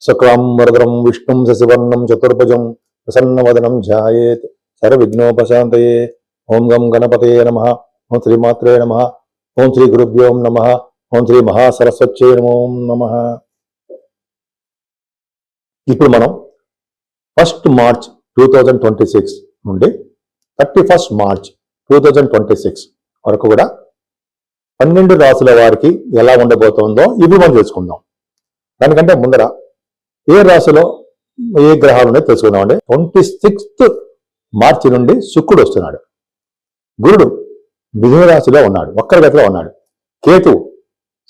శుక్లాం వరదరం విష్ణుం శశివర్ణం చతుర్భుజం ప్రసన్నవదనం ధ్యాయేత్ సర్వవిఘ్నోపశాంతయే. ఓం గం గణపతయే నమః. ఓం శ్రీమాత్రే నమః. ఓం శ్రీ గురుభ్యో నమః. ఓం శ్రీ మహాసరస్వత్యై నమో నమః. ఇప్పుడు మనం 1 మార్చ్ 2026 నుండి 31 మార్చ్ 2026 వరకు కూడా 12 రాసుల వారికి ఎలా ఉండబోతుందో ఇప్పుడు మనం తెలుసుకుందాం. దానికంటే ముందర ఏ రాశిలో ఏ గ్రహాలు ఉన్నాయో తెలుసుకుందామండి. 26 మార్చి నుండి శుక్రుడు వస్తున్నాడు. గురుడు మిథున రాశిలో ఉన్నాడు, వక్రగతిలో ఉన్నాడు. కేతు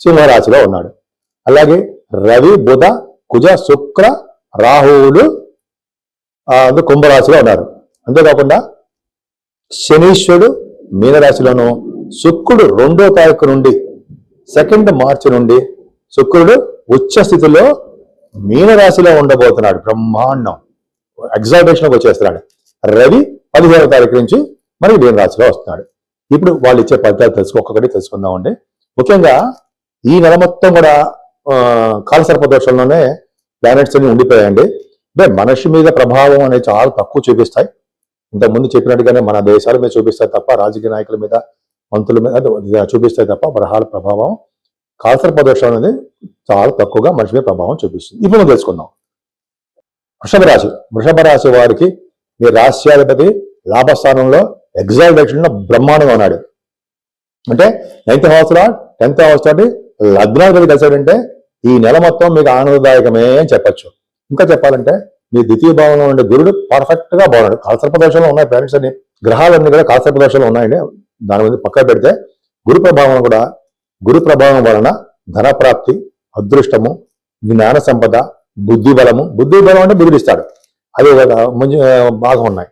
సింహరాశిలో ఉన్నాడు. అలాగే రవి, బుధ, కుజ, శుక్ర, రాహువులు కుంభరాశిలో ఉన్నారు. అంతేకాకుండా శనీశ్వరుడు మీనరాశిలోను, శుక్రుడు 2వ తారీఖు నుండి 2 మార్చి నుండి శుక్రుడు ఉచ్చ స్థితిలో మీనరాశిలో ఉండబోతున్నాడు. బ్రహ్మాండం, ఎగ్జాల్టేషన్కి వచ్చేస్తున్నాడు. రవి 15వ తారీఖు నుంచి మనకి మీనరాశిలో వస్తున్నాడు. ఇప్పుడు వాళ్ళు ఇచ్చే ఫలితాలు ఒక్కొక్కటి తెలుసుకుందామండి. ముఖ్యంగా ఈ నెల మొత్తం కూడా కాలసర్ప దోషంలోనే ప్లానెట్స్ అన్ని ఉండిపోయాయండి. అంటే మనిషి మీద ప్రభావం అనేది చాలా తక్కువ చూపిస్తాయి. ఇంతకుముందు చెప్పినట్టుగానే మన దేశాల మీద చూపిస్తాయి తప్ప, రాజకీయ నాయకుల మీద, మంత్రుల మీద చూపిస్తాయి తప్ప గ్రహాల ప్రభావం, కాలసర్ప దోషం అనేది చాలా తక్కువగా మనిషి మీద ప్రభావం చూపిస్తుంది. ఇప్పుడు మనం తెలుసుకుందాం. వృషభ రాశి వారికి మీ రాశ్యాధిపతి లాభస్థానంలో ఎగ్జాల్టేషన్ లో బ్రహ్మాండంగా ఉన్నాడు. అంటే 9th హౌస్ లో 10th హౌస్ తోటి లగ్నాధిపతి కలిసాడంటే ఈ నెల మొత్తం మీకు ఆనందదాయకమే అని చెప్పచ్చు. ఇంకా చెప్పాలంటే మీ ద్వితీయ భావంలో ఉండే గురుడు పర్ఫెక్ట్ గా బాగున్నాడు. కాలసర్ప దోషంలో ఉన్నాయి ప్లానెట్స్ అన్ని, గ్రహాలన్నీ కూడా కాలసర్ప దోషంలో ఉన్నాయండి. దాని మీద పక్కన పెడితే గురు ప్రభావం వలన ధనప్రాప్తి, అదృష్టము, జ్ఞాన సంపద, బుద్ధి బలం అంటే బుద్ధిస్తాడు. అది బాగా ఉన్నాయి.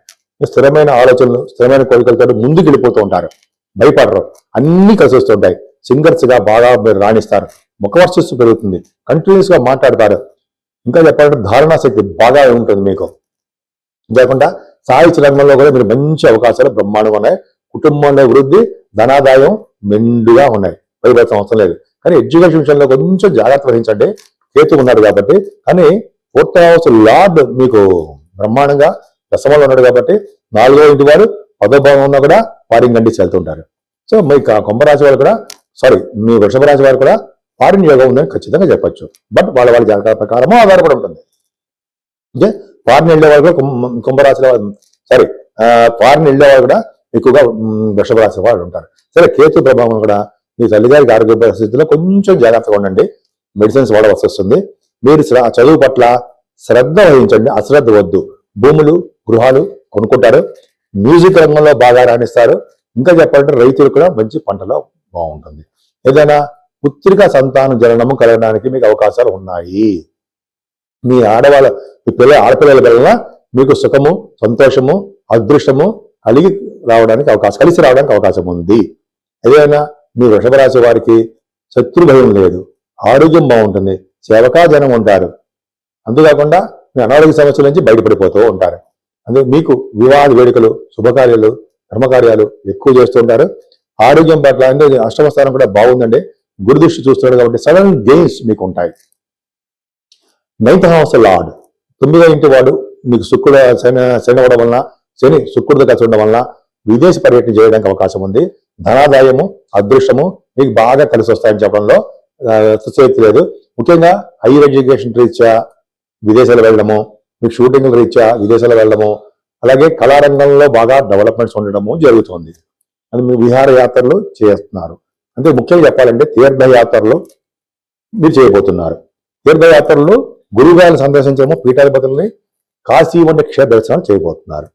స్థిరమైన ఆలోచనలు, స్థిరమైన కోరికలతో ముందుకు వెళ్ళిపోతూ ఉంటారు, భయపడరు, అన్ని కలిసి వస్తుంటాయి. సింగర్స్ గా బాగా రాణిస్తారు, ముఖవర్చస్సు పెరుగుతుంది, కంటిన్యూస్ గా మాట్లాడతారు. ఇంకా చెప్పాలంటే ధారణా శక్తి బాగా ఉంటుంది మీకు. లేకుండా సాహిత్య రంగంలో కూడా మీరు మంచి అవకాశాలు బ్రహ్మాండంగా ఉన్నాయి. కుటుంబంలో వృద్ధి, ధనాదాయం మెండుగా ఉన్నాయి, భయపడతాం అవసరం లేదు. కానీ ఎడ్యుకేషన్ విషయంలో కొంచెం జాగ్రత్త వహించండి. కేతు ఉన్నాడు కాబట్టి. కానీ 4th హౌస్ లార్డ్ మీకు బ్రహ్మాండంగా దశమంలో ఉన్నాడు కాబట్టి 4వ ఇంటి వారు 10వ భావం ఉన్నా కూడా వారిని గండిచి వెళ్తుంటారు. సో మీ కుంభరాశి వారు కూడా మీ వృషభ రాశి వారు కూడా ఫారిన్ యోగం ఉందని ఖచ్చితంగా చెప్పచ్చు. బట్ వాళ్ళ జాగ్రత్త ప్రకారము ఆధారపడి ఉంటుంది. అంటే ఫారిన్ వెళ్ళే వాళ్ళు కూడా కుంభరాశిలో ఫారిన్ వెళ్ళే వాళ్ళు కూడా ఎక్కువగా వృషభ రాశి వాళ్ళు ఉంటారు. సరే, కేతు ప్రభావం కూడా మీ తల్లిగారికి ఆరోగ్య పరిస్థితుల్లో కొంచెం జాగ్రత్తగా ఉండండి. మెడిసిన్స్ వాడవలసి వస్తుంది. మీరు చదువు పట్ల శ్రద్ధ వహించండి, అశ్రద్ధ వద్దు. భూములు, గృహాలు కొనుక్కుంటారు. మ్యూజిక్ రంగంలో బాగా రాణిస్తారు. ఇంకా చెప్పాలంటే రైతులు కూడా మంచి పంటలో బాగుంటుంది. ఏదైనా పుత్రిక సంతాన జననము కలగడానికి మీకు అవకాశాలు ఉన్నాయి. మీ ఆడపిల్లల వలన మీకు సుఖము, సంతోషము, అదృష్టము కలిసి రావడానికి అవకాశం ఉంది. ఏదైనా మీ వృషభ రాశి వారికి శత్రు భయం లేదు, ఆరోగ్యం బాగుంటుంది, సేవకా జనం ఉంటారు. అంతేకాకుండా మీ అనారోగ్య సమస్యల నుంచి బయటపడిపోతూ ఉంటారు. అందుకే మీకు వివాహ వేడుకలు, శుభకార్యాలు, ధర్మకార్యాలు ఎక్కువ చేస్తుంటారు. ఆరోగ్యం పట్ల అంటే అష్టమ స్థానం కూడా బాగుందండి, గురు దృష్టి చూస్తున్నాడు కాబట్టి సడన్ గెయిన్స్ మీకు ఉంటాయి. 9th హౌస్ లార్డ్ 9వ ఇంటి వాడు మీకు శుక్రుడు శని అవడం వలన, శని శుక్రుడితో కలిసి ఉండడం వలన విదేశ పర్యటన చేయడానికి అవకాశం ఉంది. ధనాదాయము, అదృష్టము మీకు బాగా కలిసి వస్తాయని చెప్పడంలో శక్తి లేదు. ముఖ్యంగా హైయర్ ఎడ్యుకేషన్ రీత్యా విదేశాలు వెళ్ళడము, మీకు షూటింగ్ రీత్యా విదేశాలు వెళ్ళడము, అలాగే కళారంగంలో బాగా డెవలప్మెంట్స్ ఉండడము జరుగుతుంది. అది మీ విహార యాత్రలు చేస్తున్నారు. అంటే ముఖ్యంగా చెప్పాలంటే తీర్థయాత్రలు మీరు చేయబోతున్నారు. తీర్థయాత్రలు గురువుగారిని సందర్శించడము, పీఠాధిపతుల్ని, కాశీ వంటి క్షేత్ర దర్శనాలు చేయబోతున్నారు.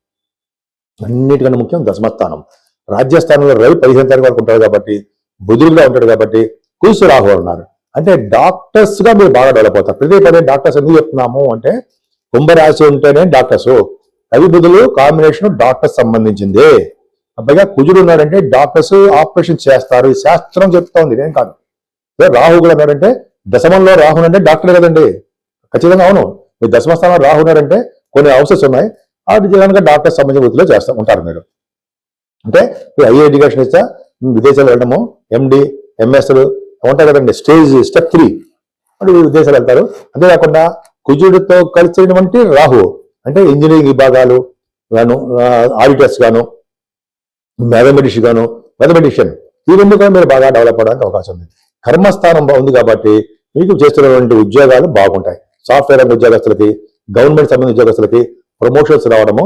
అన్నిటికన్నా ముఖ్యం దశమస్థానం. రాజ్యస్థానంలో రవి 15వ తారీఖు వరకు ఉంటాడు కాబట్టి, బుధుడుగా ఉంటాడు కాబట్టి, కుజు రాహు ఉన్నారు. అంటే డాక్టర్స్ గా మీరు బాగా డెవలప్ అవుతారు. పదే డాక్టర్స్ ఎందుకు చెప్తున్నాము అంటే, కుంభరాశి ఉంటేనే డాక్టర్స్. రవి బుధులు కాంబినేషన్ డాక్టర్స్ సంబంధించిందే. పైగా కుజుడు ఉన్నాడంటే డాక్టర్స్ ఆపరేషన్ చేస్తారు. శాస్త్రం చెప్తా ఉంది, నేను కాదు. రాహు కూడా ఉన్నాడంటే, దశమంలో రాహు అంటే డాక్టర్ కదండి. ఖచ్చితంగా అవును. మీ దశమస్థానంలో రాహు ఉన్నారంటే కొన్ని అవసరం ఉన్నాయి. వాటి కనుక డాక్టర్స్ సంబంధించిన వృత్తిలో ఉంటారు మీరు. అంటే మీరు హైయర్ ఎడ్యుకేషన్ ఇస్తా విదేశాలు వెళ్ళడము, ఎండి, ఎంఎస్లు ఉంటాయి కదండి, స్టెప్ 3 అంటే విదేశాలు వెళ్తారు. అంతేకాకుండా కుజుడితో కలిసినటువంటి రాహు అంటే ఇంజనీరింగ్ విభాగాలు గాను, ఆడిటర్స్ గాను, మ్యాథమెటిషియన్ ఇవన్నీ కూడా మీరు బాగా డెవలప్ అవడానికి అవకాశం ఉంది. కర్మస్థానం బాగుంది కాబట్టి మీకు చేస్తున్నటువంటి ఉద్యోగాలు బాగుంటాయి. సాఫ్ట్వేర్ రంగ ఉద్యోగస్తులకి, గవర్నమెంట్ సంబంధించిన ఉద్యోగస్తులకి ప్రమోషన్స్ రావడము,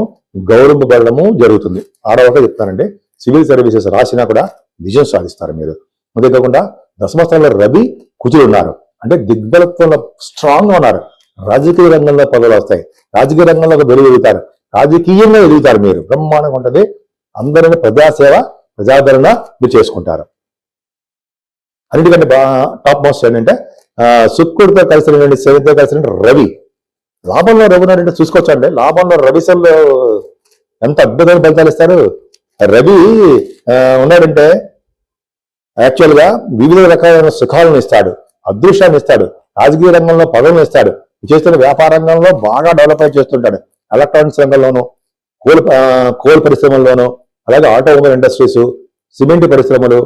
గౌరవింపబడము జరుగుతుంది. ఆడవగా చెప్తానండి, సివిల్ సర్వీసెస్ రాసినా కూడా విజయం సాధిస్తారు మీరు. అంతేకాకుండా దశమస్థానంలో రవి, కుజుడు ఉన్నారు అంటే దిగ్బలత్వంలో స్ట్రాంగ్ గా ఉన్నారు. రాజకీయ రంగంలో పదవులు వస్తాయి, రాజకీయ రంగంలో ఎదుగుతారు, రాజకీయంగా ఎదుగుతారు. మీరు బ్రహ్మాండంగా ఉంటుంది. అందరినీ ప్రజాసేవ, ప్రజాదరణ మీరు చేసుకుంటారు. అన్నిటికంటే టాప్ మోస్ట్ ఏంటంటే శుక్రుడితో కలిసిన శనితో కలిసిన రవి. లాభంలో రవి ఉన్నాడంటే చూసుకోవచ్చండి. లాభంలో రవిశల్లో ఎంత అద్భుతమైన ఫలితాలు ఇస్తారు. రవి ఉన్నాడంటే యాక్చువల్ గా వివిధ రకాలైన సుఖాలను ఇస్తాడు, అదృష్టాన్ని ఇస్తాడు, రాజకీయ రంగంలో పదవులను ఇస్తాడు, చేస్తున్న వ్యాపార రంగంలో బాగా డెవలప్ అయి చేస్తుంటాడు. ఎలక్ట్రానిక్స్ రంగంలోను, కోల్ పరిశ్రమల్లోనూ, అలాగే ఆటోమొబైల్ ఇండస్ట్రీస్, సిమెంట్ పరిశ్రమలు,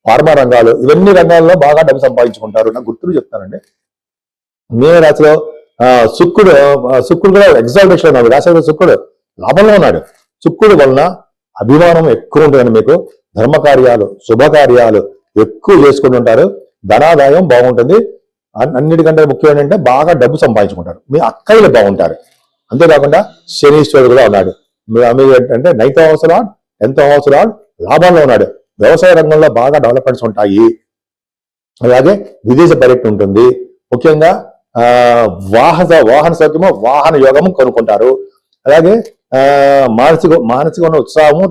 ఫార్మా రంగాలు, ఇవన్నీ రంగాల్లో బాగా డబ్బు సంపాదించుకుంటారు. నాకు గుర్తులు చెప్తానండి. మీన రాశిలో శుక్రుడు కూడా ఎగ్జాల్టేషన్ ఉన్నాడు. రాశిలో శుక్రుడు లాభంలో ఉన్నాడు. శుక్రుడు వలన అభిమానం ఎక్కువ ఉంటుందండి. మీకు ధర్మకార్యాలు, శుభకార్యాలు ఎక్కువ చేసుకుని ఉంటారు. ధనాదాయం బాగుంటుంది. అన్నిటికంటే ముఖ్యం ఏంటంటే బాగా డబ్బు సంపాదించుకుంటారు. మీ అక్కయ్యలు బాగుంటారు. అంతేకాకుండా శనీశ్వరుడు కూడా ఉన్నాడు. అంటే 9th house lord, 10th house lord లాభంలో ఉన్నాడు. వ్యవసాయ రంగంలో బాగా డెవలప్మెంట్స్ ఉంటాయి. అలాగే విదేశ పర్యటన ఉంటుంది. ముఖ్యంగా వాహన సౌఖ్యము, వాహన యోగము కొనుక్కుంటారు. అలాగే మానసిక ఉత్సాహము,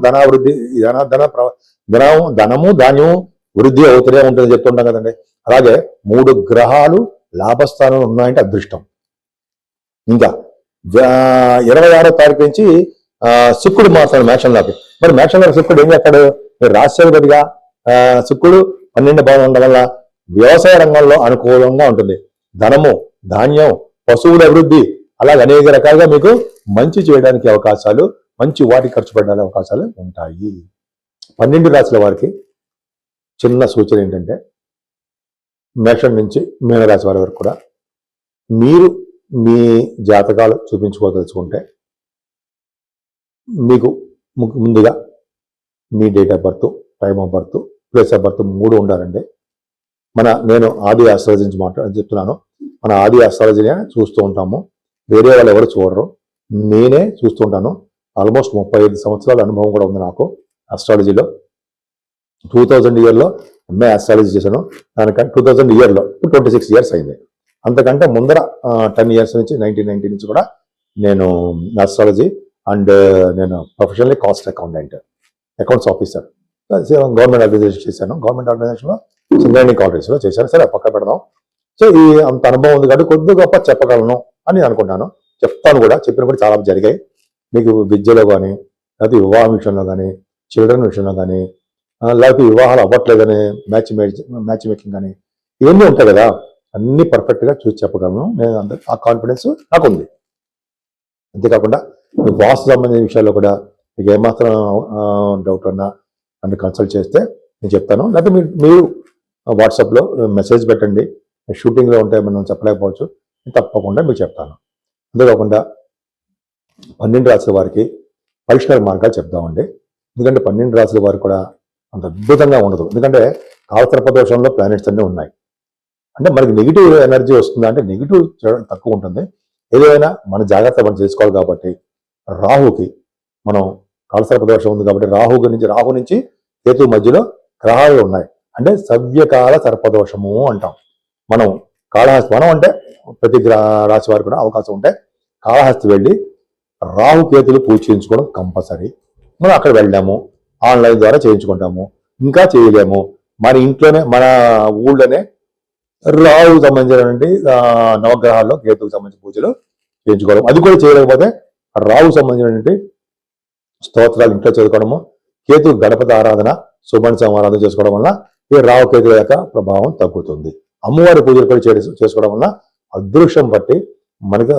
ధనము ధాన్యము వృద్ధి అవుతూనే ఉంటుంది చెప్తుంటాం కదండి. అలాగే 3 గ్రహాలు లాభస్థానంలో ఉన్నాయంటే అదృష్టం. ఇంకా 26వ తారీఖు నుంచి శుక్రుడు మారుతాడు మేషంలోకి. మరి మేషంలో శుక్రుడు ఏం చేస్తాడు? రాష్ట్రాధిపతిగా శుక్రుడు 12 భావం ఉండడం వల్ల వ్యవసాయ రంగంలో అనుకూలంగా ఉంటుంది. ధనము, ధాన్యం, పశువుల అభివృద్ధి, అలాగే అనేక రకాలుగా మీకు మంచి చేయడానికి అవకాశాలు, మంచి వాటికి ఖర్చు పెట్టడానికి అవకాశాలు ఉంటాయి. 12 రాశుల వారికి చిన్న సూచన ఏంటంటే, మేషం నుంచి మీనరాశి వారి వరకు కూడా మీరు మీ జాతకాలు చూపించుకోదలుచుకుంటే మీకు ముందుగా మీ date of birth, time of birth, place of birth 3 ఉండాలండి. నేను ఆది ఆస్ట్రాలజీ నుంచి చెప్తున్నాను. మన ఆది ఆస్ట్రాలజీనే చూస్తూ ఉంటాము. వేరే వాళ్ళు ఎవరు చూడరు, నేనే చూస్తూ ఉంటాను. ఆల్మోస్ట్ 35 సంవత్సరాల అనుభవం కూడా ఉంది నాకు ఆస్ట్రాలజీలో. 2000 ఇయర్లో ఎంఏ ఆస్ట్రాలజీ చేశాను. దానికంటే 2000 ఇయర్లో 26 ఇయర్స్ అయింది. అంతకంటే ముందర 10 ఇయర్స్ నుంచి 1990 నుంచి కూడా నేను ఆస్ట్రాలజీ అండ్ నేను professionally cost accounts officer government organization చేశాను. గవర్నమెంట్ ఆర్గనైజేషన్లో సింగరేణి కాలేజ్లో చేశాను. సరే పక్క పెడదాం. సో ఈ అంత అనుభవం ఉంది కాబట్టి కొద్ది గొప్ప చెప్పగలను అని నేను అనుకుంటాను. చెప్తాను కూడా, చెప్పిన కూడా చాలా జరిగాయి. మీకు విద్యలో కానీ, లేకపోతే వివాహం విషయంలో కానీ, చిల్డ్రన్ విషయంలో కానీ, లేకపోతే వివాహాలు అవ్వట్లేదని మ్యాచ్ మేకింగ్ కానీ, ఇవన్నీ ఉంటాయి కదా, అన్ని పర్ఫెక్ట్గా చూసి చెప్పగలను. నేను ఆ కాన్ఫిడెన్స్ నాకు ఉంది. అంతేకాకుండా మీ బాస్ సంబంధించిన విషయాల్లో కూడా మీకు ఏమాత్రం డౌట్ ఉన్నా నన్ను కన్సల్ట్ చేస్తే నేను చెప్తాను. లేకపోతే మీరు వాట్సాప్లో మెసేజ్ పెట్టండి. షూటింగ్లో ఉంటే మనం చెప్పలేకపోవచ్చు, తప్పకుండా మీకు చెప్తాను. అంతేకాకుండా 12 రాశుల వారికి పరిష్కార మార్గాలు చెప్దామండి. ఎందుకంటే 12 రాశుల వారికి కూడా అంత అద్భుతంగా ఉండదు. ఎందుకంటే కాలసర్పదోషంలో ప్లానెట్స్ అన్నీ ఉన్నాయి. అంటే మనకి నెగిటివ్ ఎనర్జీ వస్తుందా అంటే నెగిటివ్ తక్కువ ఉంటుంది. ఏదైనా మన జాగ్రత్త మనం చేసుకోవాలి. కాబట్టి రాహుకి మనం కాలసర్పదోషం ఉంది కాబట్టి రాహు నుంచి కేతు మధ్యలో గ్రహాలు ఉన్నాయి. అంటే సవ్యకాల సర్పదోషము అంటాం. మనం అంటే ప్రతి రాశి వారికి కూడా అవకాశం ఉంటే కాళహస్తి వెళ్ళి రాహు కేతులు పూజ చేయించుకోవడం కంపల్సరీ. మనం అక్కడ వెళ్ళాము, ఆన్లైన్ ద్వారా చేయించుకుంటాము. ఇంకా చేయలేము, మన ఇంట్లోనే మన ఊళ్ళోనే రాహుకు సంబంధించినటువంటి నవగ్రహాల్లో కేతుకు సంబంధించిన పూజలు చేయించుకోవడం. అది కూడా చేయలేకపోతే రాహుకు సంబంధించినటువంటి స్తోత్రాలు ఇంట్లో చదువుకోవడము, కేతు గణపతి ఆరాధన, సుబ్రహ్మణ్య స్వామి ఆరాధన చేసుకోవడం వల్ల ఈ రాహు కేతుల యొక్క ప్రభావం తగ్గుతుంది. అమ్మవారి పూజలు కూడా చేసుకోవడం వల్ల అదృష్టం బట్టి మనకు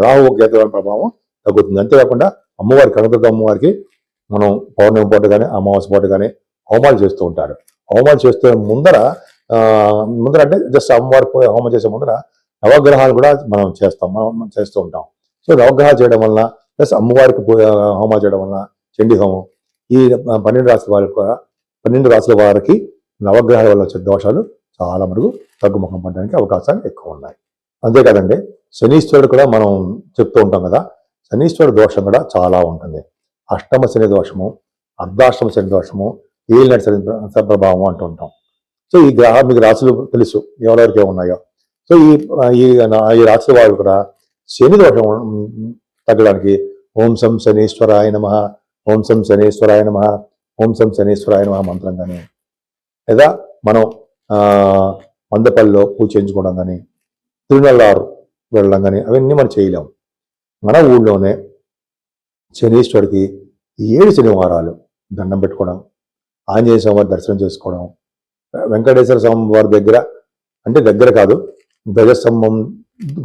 రాహు కేతుల ప్రభావం తగ్గుతుంది. అంతేకాకుండా అమ్మవారి కనకదుర్గ అమ్మవారికి మనం పౌర్ణమి పూట కానీ అమావాస్య పూట కానీ హోమాలు చేస్తూ ఉంటారు. హోమాలు చేస్తే ముందర అంటే జస్ట్ అమ్మవారి హోమం చేసే ముందర నవగ్రహాలు కూడా మనం చేస్తూ ఉంటాం. సో నవగ్రహాలు చేయడం వలన ప్లస్ అమ్మవారికి హోమం చేయడం వలన చండీ హోమం ఈ 12 రాశుల వారికి కూడా 12 రాశుల వారికి నవగ్రహాల వల్ల వచ్చే దోషాలు చాలా మటుకు తగ్గుముఖం పడడానికి అవకాశాలు ఎక్కువ ఉన్నాయి. అంతేకాదండి, శనీశ్వరుడు కూడా మనం చెప్తూ ఉంటాం కదా, శనీశ్వరుడు దోషం కూడా చాలా ఉంటుంది. అష్టమ శని దోషము, అర్ధాష్టమ శని దోషము, ఏలినాటి శని ప్రభావం అంటూ ఉంటాం. సో ఈ మీకు రాశులు తెలుసు ఎవరెవరికి ఏమున్నాయో. సో ఈ రాశుల వారు కూడా శని దోషం తగ్గడానికి ఓం శం శనీశ్వరాయ నమః, ఓం శం శనీశ్వరాయ నమః, ఓం శం శనీశ్వరాయ నమః మంత్రం కానీ, లేదా మనం మందపల్లిలో పూజ చేయించుకోవడం కానీ, తిరునల్లారు వెళ్ళడం కానీ అవన్నీ మనం చేయలేము. మన ఊళ్ళోనే శనీశ్వరుడికి 7 శనివారాలు దండం పెట్టుకోవడం, ఆంజనేయ స్వామి వారి దర్శనం చేసుకోవడం, వెంకటేశ్వర స్వామి వారి దగ్గర అంటే దగ్గర కాదు, ధ్వజస్తంభం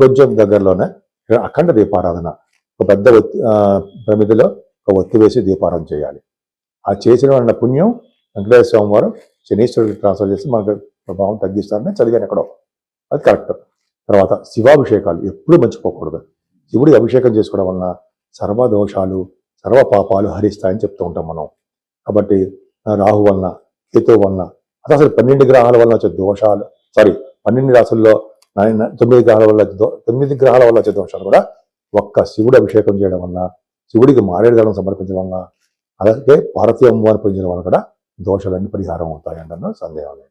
కొంచెం దగ్గరలోనే అఖండ దీపారాధన, ఒక పెద్ద ప్రమిదిలో ఒక ఒత్తి వేసి దీపారాధన చేయాలి. ఆ చేసిన పుణ్యం వెంకటేశ్వర స్వామి వారు శనీశ్వరుడికి ట్రాన్స్ఫర్ చేసి మనకు ప్రభావం తగ్గిస్తారని చదివాను ఎక్కడో. అది కరెక్ట్. తర్వాత శివాభిషేకాలు ఎప్పుడూ మర్చిపోకూడదు. శివుడికి అభిషేకం చేసుకోవడం వలన సర్వ దోషాలు సర్వ పాపాలు హరిస్తాయని చెప్తూ ఉంటాం మనం. కాబట్టి రాహు వలన, కేతువు వలన, అసలు 12 గ్రహాల వలన వచ్చే దోషాలు 12 రాశుల్లో 9 గ్రహాల వల్ల 9 గ్రహాల వల్ల వచ్చే దోషాలు కూడా ఒక్క శివుడు అభిషేకం చేయడం వలన, శివుడికి మారేడుదళం సమర్పించడం వలన, అలాగే పార్వతీ అమ్మవారిని పూజించడం వల్ల కూడా దోషాలన్నీ పరిహారం అవుతాయి అంటే సందేహం లేదు.